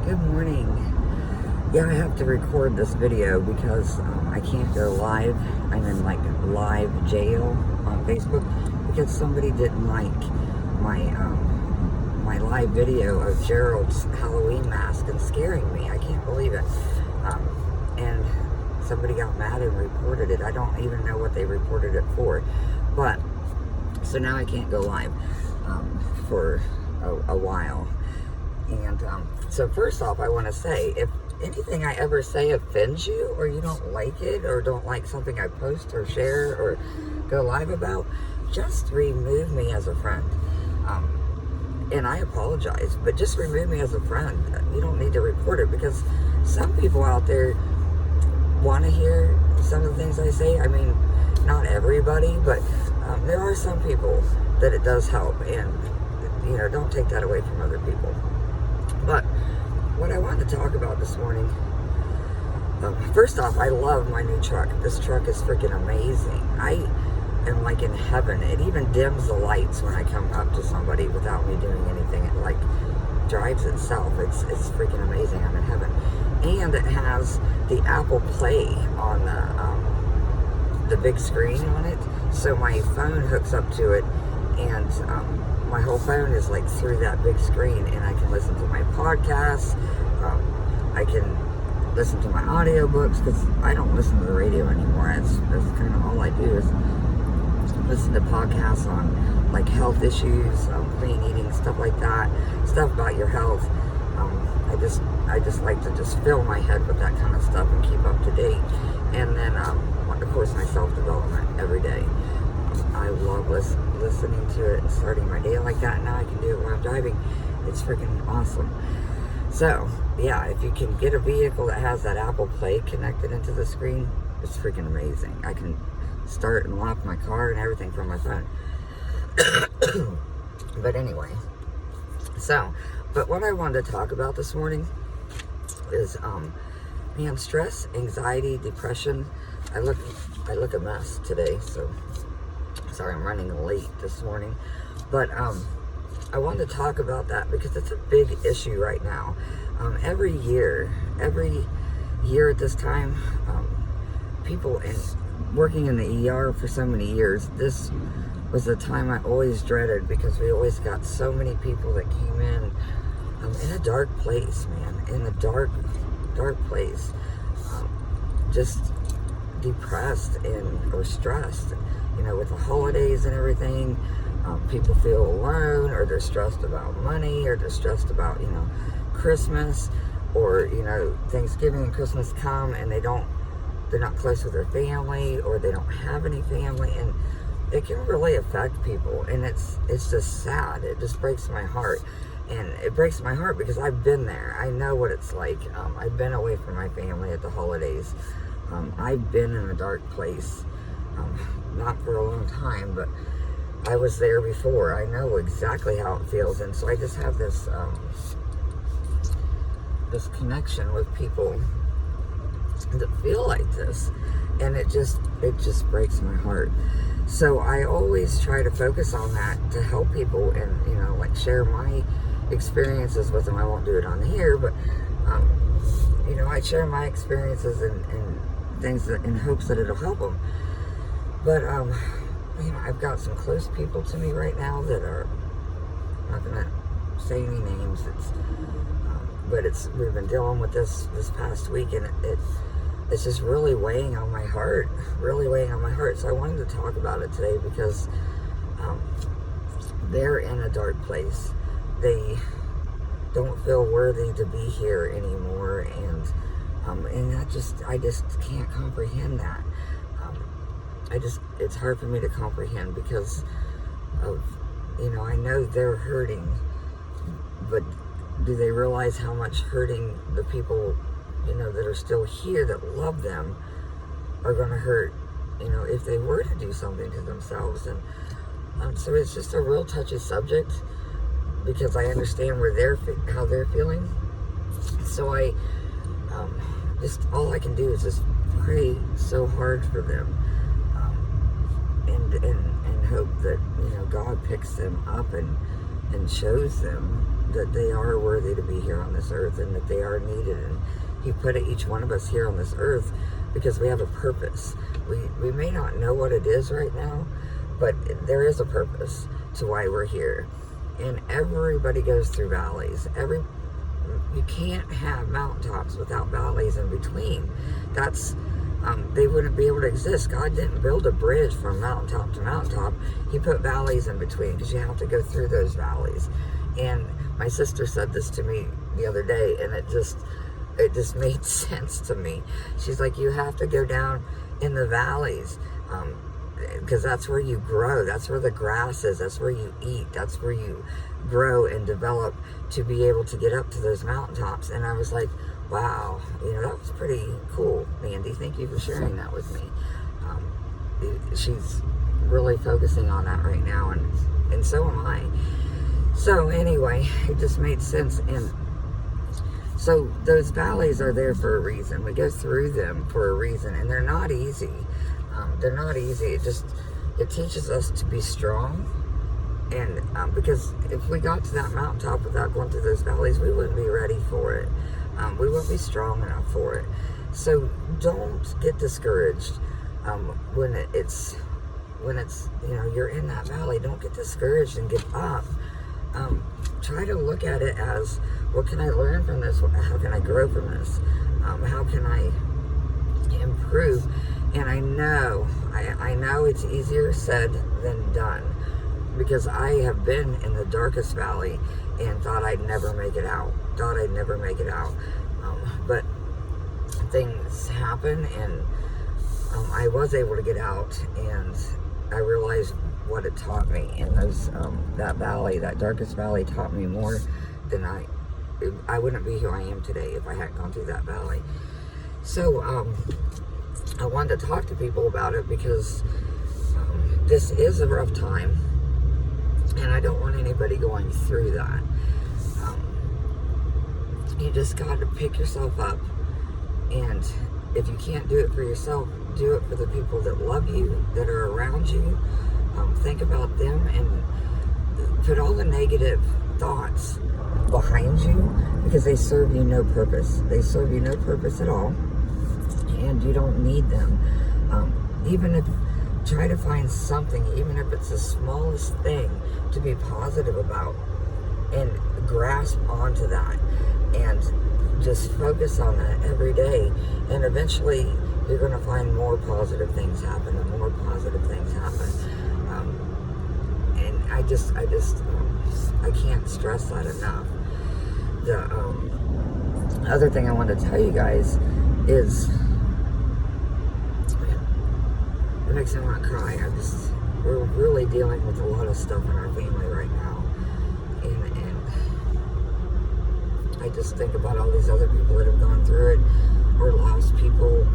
Good morning. Yeah, I have to record this video because I can't go live. I'm in like live jail on Facebook because somebody didn't like my live video of Gerald's Halloween mask and scaring me. I can't believe it. And somebody got mad and reported it. I don't even know what they reported it for. But so now I can't go live for a while. And so first off, I want to say, if anything I ever say offends you, or you don't like it, or don't like something I post or share or go live about, just remove me as a friend. And I apologize, but just remove me as a friend. You don't need to report it, because some people out there want to hear some of the things I say. I mean, not everybody, but there are some people that it does help, and you know, don't take that away from other people. But what I wanted to talk about this morning, first off, I love my new truck. This truck is freaking amazing. I am like in heaven. It even dims the lights when I come up to somebody without me doing anything. It like drives itself. It's freaking amazing. I'm in heaven. And it has the Apple Play on the big screen on it. So my phone hooks up to it, and my whole phone is like through that big screen, and I can listen to my podcasts. I can listen to my audiobooks, because I don't listen to the radio anymore. That's kind of all I do, is listen to podcasts on like health issues, clean eating, stuff like that, stuff about your health. I just like to just fill my head with that kind of stuff and keep up to date. And then, of course, my self-development every day. I love listening to it and starting my day like that. Now I can do it while I'm driving. It's freaking awesome. So, yeah, if you can get a vehicle that has that Apple Play connected into the screen, it's freaking amazing. I can start and lock my car and everything from my phone. But anyway, but what I wanted to talk about this morning is, man, stress, anxiety, depression. I look a mess today, so sorry I'm running late this morning. But I wanted to talk about that because it's a big issue right now. Every year at this time, people working in the ER for so many years, this was the time I always dreaded, because we always got so many people that came in a dark place, man, in a dark place, just depressed or stressed, you know, with the holidays and everything. People feel alone, or they're stressed about money, or they're stressed about, you know, Christmas, or, you know, Thanksgiving and Christmas come and they're not close with their family, or they don't have any family, and it can really affect people, and it's just sad. It just breaks my heart. And it breaks my heart because I've been there. I know what it's like. I've been away from my family at the holidays. I've been in a dark place, not for a long time, but I was there before. I know exactly how it feels. And so I just have this connection with people that feel like this, and it just breaks my heart. So I always try to focus on that to help people, and, you know, like share my experiences with them. I won't do it on here, but you know, I share my experiences and things in hopes that it'll help them. But you know, I've got some close people to me right now that are, I'm not gonna say any names. But we've been dealing with this past week, and it's just really weighing on my heart, So I wanted to talk about it today because they're in a dark place. They don't feel worthy to be here anymore, and I just can't comprehend that. It's hard for me to comprehend because of, you know, I know they're hurting, but do they realize how much hurting the people, you know, that are still here that love them are going to hurt, you know, if they were to do something to themselves? And so it's just a real touchy subject, because I understand how they're feeling. So I just, all I can do is just pray so hard for them, and hope that, you know, God picks them up and shows them that they are worthy to be here on this earth. earth, and that they are needed. And he put each one of us here on this earth because we have a purpose. We may not know what it is right now, but there is a purpose to why we're here. And everybody goes through valleys. You can't have mountaintops without valleys in between. They wouldn't be able to exist. God didn't build a bridge from mountaintop to mountaintop. He put valleys in between because you have to go through those valleys. And my sister said this to me the other day, and it just made sense to me. She's like, you have to go down in the valleys, because that's where you grow. That's where the grass is. That's where you eat. That's where you grow and develop to be able to get up to those mountaintops. And I was like, wow, that was pretty cool, Mandy. Thank you for sharing that with me. She's really focusing on that right now, and so am I. So anyway, it just made sense. And so those valleys are there for a reason. We go through them for a reason, and they're not easy. They're not easy. It teaches us to be strong. And because if we got to that mountaintop without going through those valleys, we wouldn't be ready for it. We wouldn't be strong enough for it. So don't get discouraged when it's you're in that valley. Don't get discouraged and give up. Try to look at it as, what can I learn from this? How can I grow from this? How can I improve? And I know it's easier said than done, because I have been in the darkest valley and thought I'd never make it out. But things happen, and I was able to get out, and I realized what it taught me. And that valley, that darkest valley, taught me more than I wouldn't be who I am today if I hadn't gone through that valley. So I wanted to talk to people about it because this is a rough time, and I don't want anybody going through that. You just got to pick yourself up, and if you can't do it for yourself, do it for the people that love you, that are around you. Think about them and put all the negative thoughts behind you, because they serve you no purpose. They serve you no purpose at all, and you don't need them. Try to find something, even if it's the smallest thing, to be positive about, and grasp onto that, and just focus on that every day. And eventually you're going to find more positive things happen, and more positive things happen. And I can't stress that enough. The other thing I want to tell you guys is, it makes me want to cry. We're really dealing with a lot of stuff in our family right now. And I just think about all these other people that have gone through it, or lost people.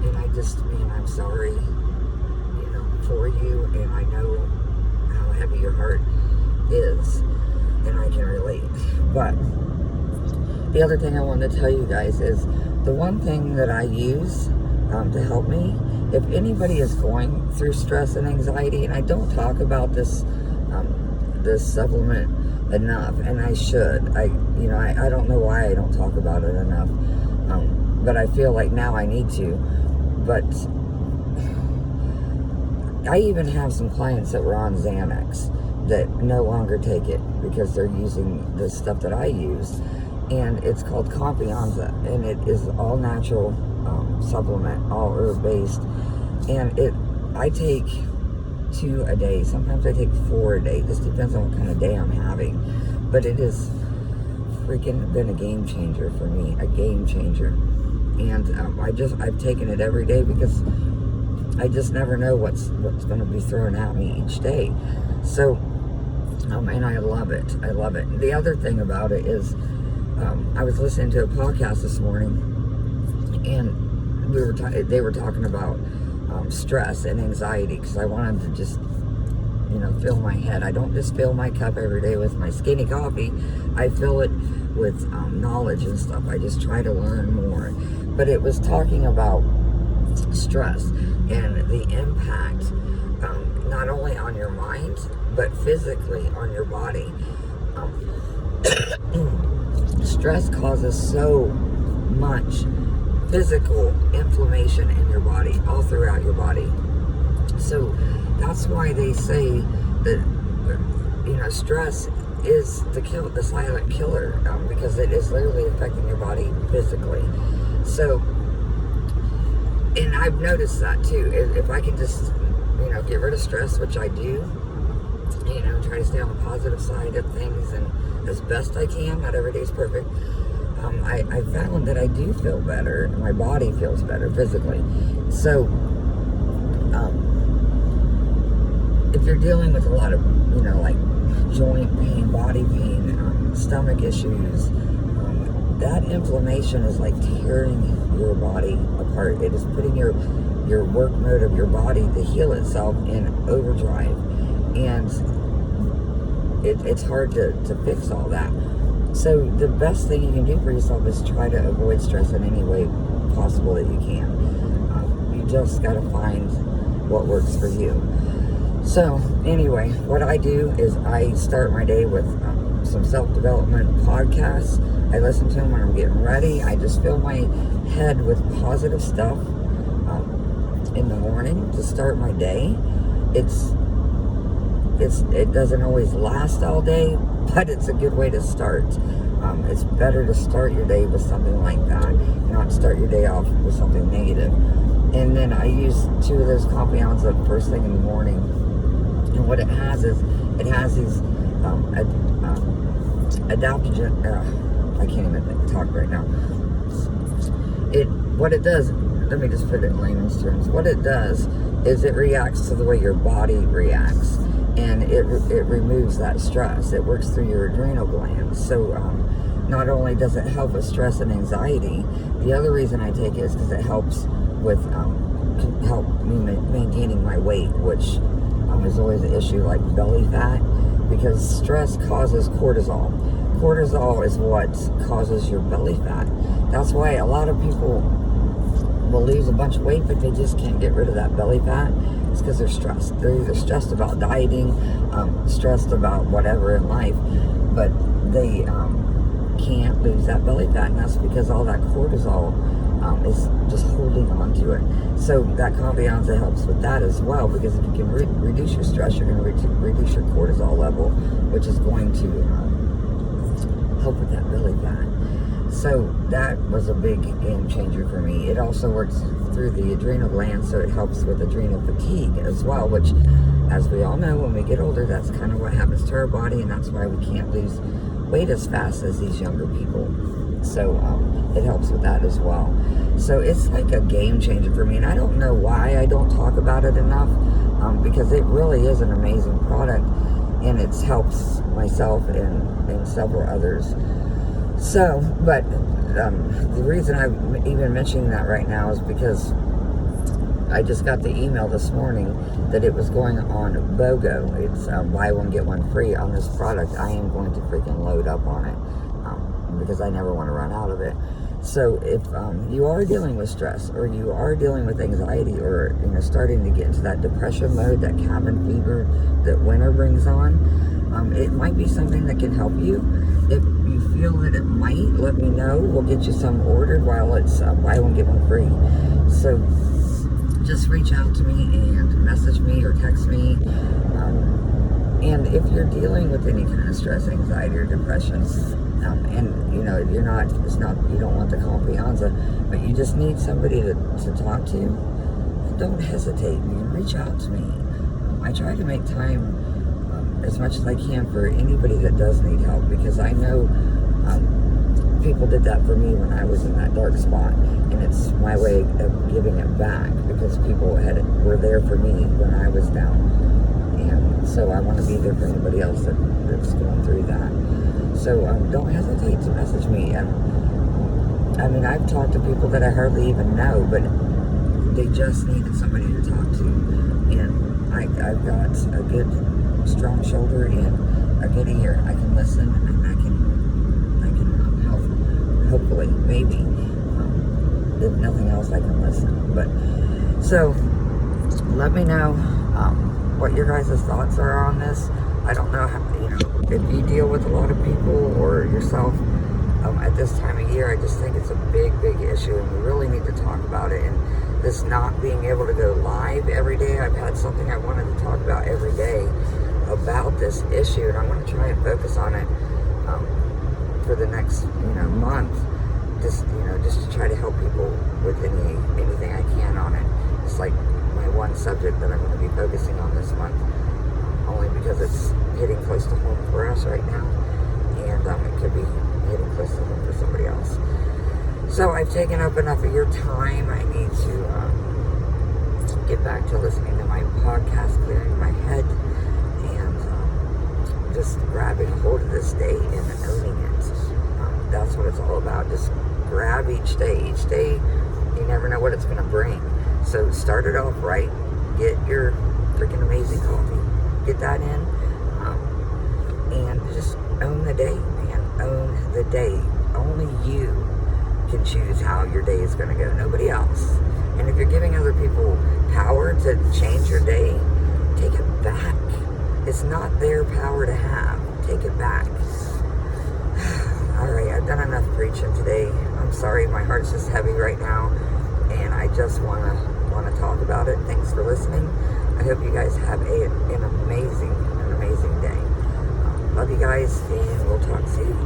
And I'm sorry, for you. And I know how heavy your heart is, and I can relate. But the other thing I want to tell you guys is, the one thing that I use to help me, if anybody is going through stress and anxiety, and I don't talk about this supplement enough, and I should. I don't know why I don't talk about it enough, but I feel like now I need to. But I even have some clients that were on Xanax that no longer take it because they're using the stuff that I use, and it's called Confianza, and it is all natural supplement, all herb based, and I take 2 a day. Sometimes I take 4 a day. This depends on what kind of day I'm having, but it has freaking been a game changer for me, a game changer. And I've taken it every day because I just never know what's going to be thrown at me each day. So and I love it. The other thing about it is, I was listening to a podcast this morning, and they were talking about stress and anxiety, because I wanted to just fill my head. I don't just fill my cup every day with my skinny coffee. I fill it with knowledge and stuff. I just try to learn more. But it was talking about stress and the impact, not only on your mind, but physically on your body. stress causes so much physical inflammation in your body, all throughout your body. So that's why they say that, you know, stress is the silent killer, because it is literally affecting your body physically. So, and I've noticed that too. If I can just, you know, get rid of stress, which I do, you know, try to stay on the positive side of things, and as best I can, not every day is perfect. I found that I do feel better. My body feels better physically. So, if you're dealing with a lot of, you know, like joint pain, body pain, stomach issues, that inflammation is like tearing your body apart. It is putting your work mode of your body to heal itself in overdrive, and it's hard to fix all that. So the best thing you can do for yourself is try to avoid stress in any way possible that you can. You just got to find what works for you. So anyway, what I do is I start my day with some self-development podcasts. I listen to them when I'm getting ready. I just fill my head with positive stuff in the morning to start my day. It doesn't always last all day, but it's a good way to start. It's better to start your day with something like that, not start your day off with something negative. And then I use 2 of those compounds up first thing in the morning. And what it has is, it has these adaptogen. I can't even talk right now. What it does, let me just put it in layman's terms. What it does is it reacts to the way your body reacts, and it removes that stress. It works through your adrenal glands. So not only does it help with stress and anxiety, the other reason I take it is because it helps with help me maintaining my weight, which is always an issue, like belly fat, because stress causes cortisol. Cortisol is what causes your belly fat. That's why a lot of people will lose a bunch of weight, but they just can't get rid of that belly fat. It's because they're stressed. They're either stressed about dieting, stressed about whatever in life, but they can't lose that belly fat, and that's because all that cortisol is just holding on to it. So that Confianza helps with that as well, because if you can reduce your stress, you're going to reduce your cortisol level, which is going to help with that belly fat. So that was a big game changer for me. It also works through the adrenal glands, so it helps with adrenal fatigue as well, which, as we all know, when we get older, that's kind of what happens to our body, and that's why we can't lose weight as fast as these younger people. So it helps with that as well. So it's like a game changer for me, and I don't know why I don't talk about it enough, because it really is an amazing product, and it helps myself and several others. So, but the reason I'm even mentioning that right now is because I just got the email this morning that it was going on BOGO. It's buy one, get one free on this product. I am going to freaking load up on it because I never want to run out of it. So if you are dealing with stress, or you are dealing with anxiety, or starting to get into that depression mode, that cabin fever that winter brings on, it might be something that can help you. If you feel that it might, let me know. We'll get you some ordered while it's buy one, get one free. So just reach out to me and message me or text me. And if you're dealing with any kind of stress, anxiety, or depression, and you don't want the Confianza, but you just need somebody to talk to, don't hesitate, man. Reach out to me. I try to make time as much as I can for anybody that does need help, because I know people did that for me when I was in that dark spot, and it's my way of giving it back, because people were there for me when I was down, and so I want to be there for anybody else that's going through that. So don't hesitate to message me. I mean, I've talked to people that I hardly even know, but they just needed somebody to talk to, and I've got a good strong shoulder and a good ear. I can listen, and I can help, hopefully, maybe. If nothing else, I can listen. But so let me know what your guys' thoughts are on this. I don't know how, if you deal with a lot of people or yourself at this time of year, I just think it's a big, big issue, and we really need to talk about it. And this not being able to go live every day, I've had something I wanted to talk about every day about this issue, and I'm going to try and focus on it for the next, month. Just to try to help people with anything I can on it. It's like my one subject that I'm going to be focusing on this month, only because it's hitting close to home for us right now, and it could be hitting close to home for somebody else. So I've taken up enough of your time. I need to get back to listening to my podcast, clearing my head, and just grabbing a hold of this day and owning it. That's what it's all about. Just grab each day. Each day, you never know what it's going to bring. So start it off right. Get your freaking amazing coffee. Get that in. And just own the day, man. Own the day. Only you can choose how your day is going to go. Nobody else. And if you're giving other people power to change your day, take it back. It's not their power to have. Take it back. Alright, I've done enough preaching today. I'm sorry, my heart's just heavy right now, and I just want to talk about it. Thanks for listening. I hope you guys have an amazing day. Love you guys, and we'll talk soon.